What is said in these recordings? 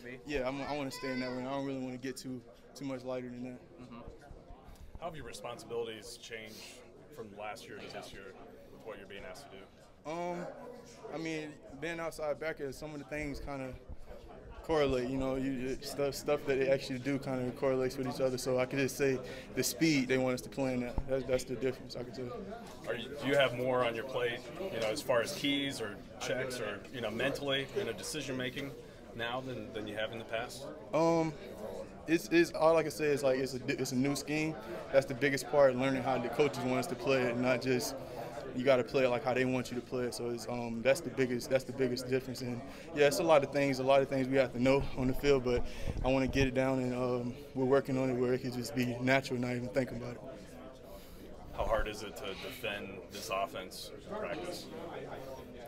to be? Yeah, I want to stay in that range. I don't really want to get too much lighter than that. How have your responsibilities changed from last year to this year with what you're being asked to do? I mean, being outside backer, some of the things kind of correlate. You know, stuff that they actually do kind of correlates with each other. So I could just say the speed they want us to play in that. That's the difference. I could tell. Do you have more on your plate, as far as keys or checks or mentally decision making now than you have in the past? It's all I can say is like it's a new scheme. That's the biggest part, learning how the coaches want us to play it, and not just you got to play it like how they want you to play it. So it's that's the biggest difference. And yeah, it's a lot of things we have to know on the field, but I want to get it down, and we're working on it where it can just be natural, not even thinking about it. How hard is it to defend this offense in practice?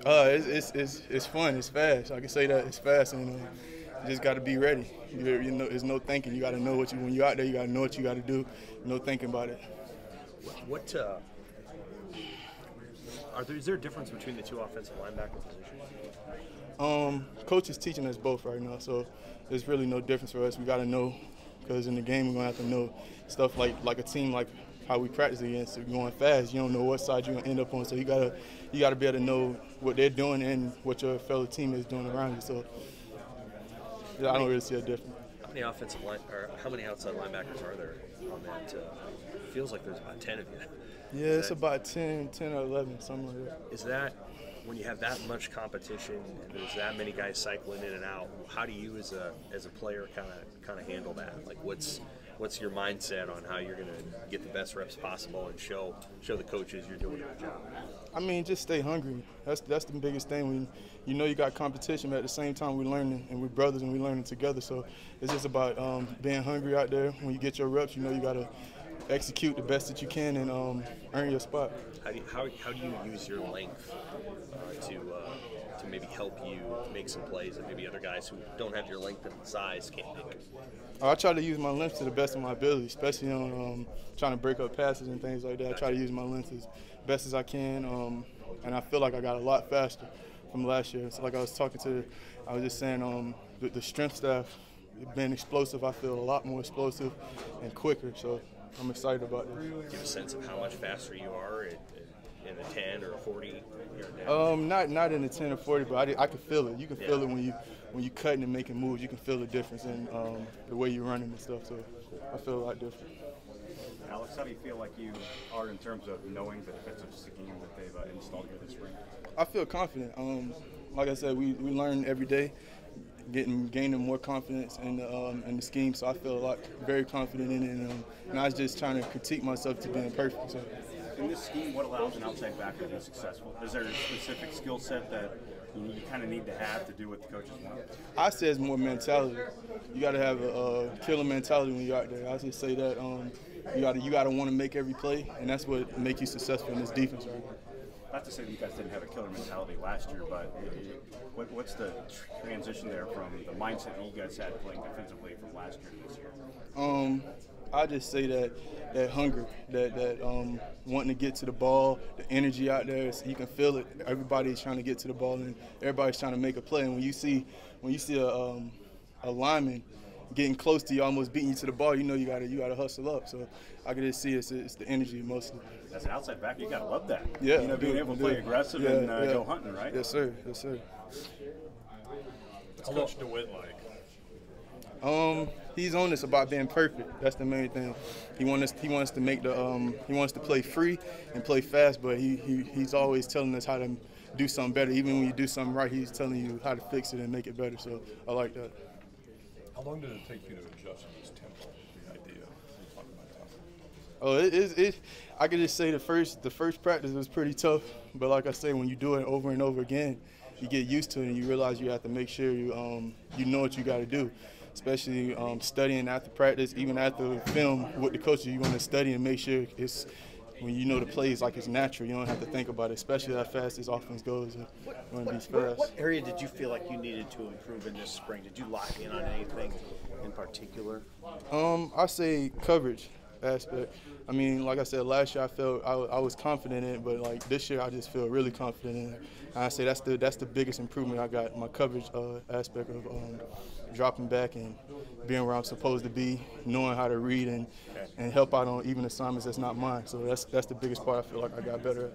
It's fun. It's fast. I can say that it's fast, and you just got to be ready. There's no thinking. You got to know when you're out there. You got to know what you got to do. No thinking about it. Is there a difference between the two offensive linebacker positions? Coach is teaching us both right now, so there's really no difference for us. We got to know, because in the game we're gonna have to know stuff like a team, like how we practice against. If you're going fast, you don't know what side you're gonna end up on, so you gotta be able to know what they're doing and what your fellow team is doing around you. So yeah, I don't really see a difference. How many outside linebackers are there on that? Feels like there's about 10 of you. Yeah, it's about 10 or 11, something like that. Is that, when you have that much competition and there's that many guys cycling in and out, how do you as a player kind of handle that? Like, what's your mindset on how you're going to get the best reps possible and show the coaches you're doing a good job? I mean, just stay hungry. That's the biggest thing. You got competition, but at the same time we're learning, and we're brothers and we're learning together. So it's just about being hungry out there. When you get your reps, you got to execute the best that you can and earn your spot. How do you use your length to maybe help you make some plays that maybe other guys who don't have your length and size can't make? I try to use my length to the best of my ability, especially on trying to break up passes and things like that. I try to use my length as best as I can, and I feel like I got a lot faster from last year. So like I was just saying, the strength staff, being explosive, I feel a lot more explosive and quicker. So I'm excited about this. Do you have a sense of how much faster you are in the 10 or 40? Not in the 10 or 40, but I can feel it. You can feel it when you cutting and making moves. You can feel the difference in the way you're running and stuff. So I feel a lot different. Alex, how do you feel like you are in terms of knowing the defensive scheme that they've installed here this spring? I feel confident. Like I said, we learn every day, gaining more confidence in the scheme. So I feel very confident in it, and I was just trying to critique myself to being perfect. So. In this scheme, what allows an outside backer to be successful? Is there a specific skill set that you kind of need to have to do what the coaches want? I say it's more mentality. You got to have a killer mentality when you're out there. I just say that you got to want to make every play, and that's what makes you successful in this defense right now. Not to say that you guys didn't have a killer mentality last year, but what's the transition there from the mindset that you guys had playing defensively from last year to this year? I just say that hunger, that wanting to get to the ball, the energy out there, you can feel it. Everybody's trying to get to the ball, and everybody's trying to make a play. And when you see a lineman getting close to you, almost beating you to the ball, you gotta hustle up. So I can just see it's the energy mostly. As an outside back, you gotta love that. Yeah, being able to play aggressive and go hunting, right? Yes, sir. Yes, sir. What's Coach DeWitt like? He's on this about being perfect. That's the main thing. He wants to make he wants to play free and play fast, but he's always telling us how to do something better. Even when you do something right, he's telling you how to fix it and make it better. So I like that. How long did it take you to adjust to this tempo, the idea? I could just say the first practice was pretty tough, but like I say, when you do it over and over again, you get used to it and you realize you have to make sure you know what you got to do. Especially studying after practice, even after film with the coaches, you want to study and make sure it's when you know the plays like it's natural. You don't have to think about it, especially how fast this offense goes. What area did you feel like you needed to improve in this spring? Did you lock in on anything in particular? I say coverage aspect. I mean, like I said, last year I felt I was confident in it, but like this year I just feel really confident in it. And I say that's the biggest improvement I got, my coverage aspect of dropping back and being where I'm supposed to be, knowing how to read and help out on even assignments that's not mine. So that's the biggest part I feel like I got better at.